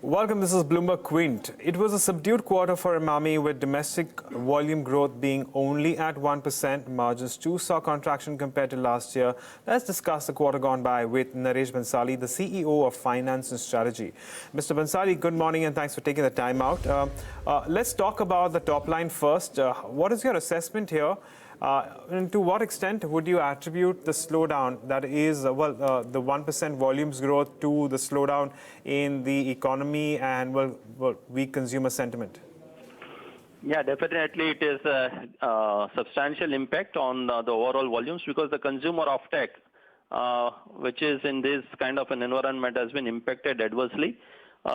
Welcome, this is BloombergQuint. It was a subdued quarter for Emami with domestic volume growth being only at 1%. Margins too saw contraction compared to last year. Let's discuss the quarter gone by with Naresh Bhansali, the CEO of Finance and Strategy. Mr. Bhansali, good morning and thanks for taking the time out. Let's talk about the top line first. What is your assessment here? And to what extent would you attribute the slowdown, that is, the 1% volumes growth, to the slowdown in the economy and weak consumer sentiment? Yeah, definitely it is a substantial impact on the overall volumes because the consumer offtake, which is in this kind of an environment, has been impacted adversely.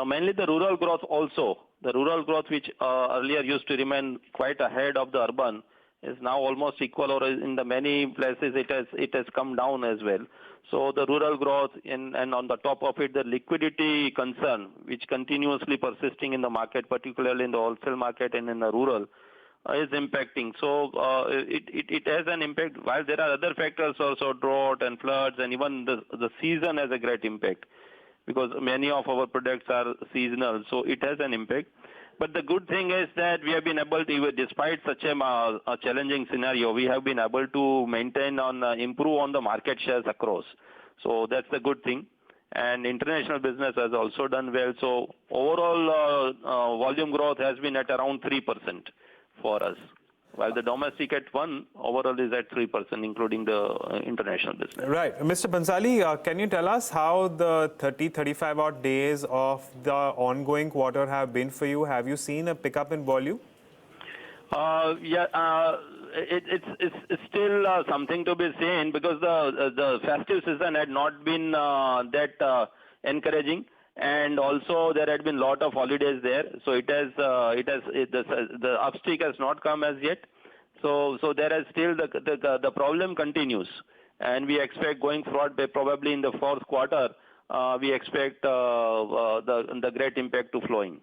Mainly the rural growth also. The rural growth, which earlier used to remain quite ahead of the urban, is now almost equal, or in the many places it has come down as well. So the rural growth and on the top of it, the liquidity concern, which continuously persisting in the market, particularly in the wholesale market and in the rural, is impacting. So it has an impact. While there are other factors also, drought and floods, and even the season has a great impact because many of our products are seasonal. So it has an impact. But the good thing is that we have been able to, despite such a challenging scenario, we have been able to maintain improve on the market shares across. So that's the good thing. And international business has also done well. So overall volume growth has been at around 3% for us. While the domestic at 1%, overall is at 3%, including the international business. Right. Mr. Bhansali, can you tell us how the 35 odd days of the ongoing quarter have been for you? Have you seen a pickup in volume? It's still something to be seen because the festive season had not been that encouraging. And also there had been a lot of holidays there, so the upstick has not come as yet. So there is still the problem continues, and we expect going forward, probably in the fourth quarter, we expect the great impact to flowing.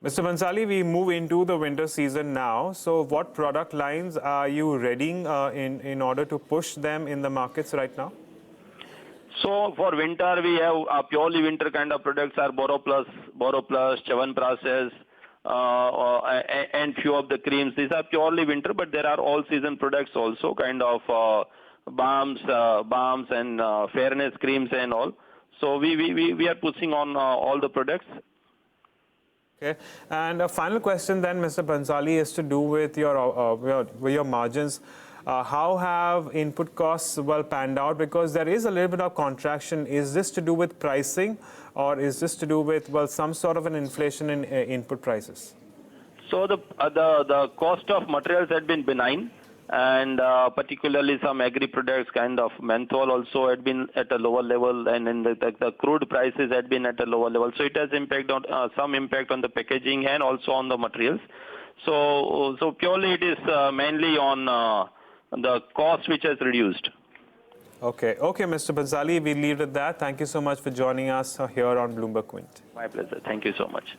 Mr. Bhansali, we move into the winter season now. So what product lines are you readying in order to push them in the markets right now? So for winter, we have purely winter kind of products are Boro Plus, Chyawanprash, and few of the creams. These are purely winter, but there are all season products also, kind of balms and fairness creams and all. So we are pushing on all the products. Okay. And a final question then, Mr. Bhansali, is to do with your margins. How have input costs panned out? Because there is a little bit of contraction. Is this to do with pricing, or is this to do with some sort of an inflation in input prices? So the cost of materials had been benign, and particularly some agri products, kind of menthol, also had been at a lower level, and then the crude prices had been at a lower level. So it has some impact on the packaging and also on the materials. So purely it is mainly on the cost which has reduced. Okay, Mr. Bhansali, we leave it at that. Thank you so much for joining us here on BloombergQuint. My pleasure. Thank you so much.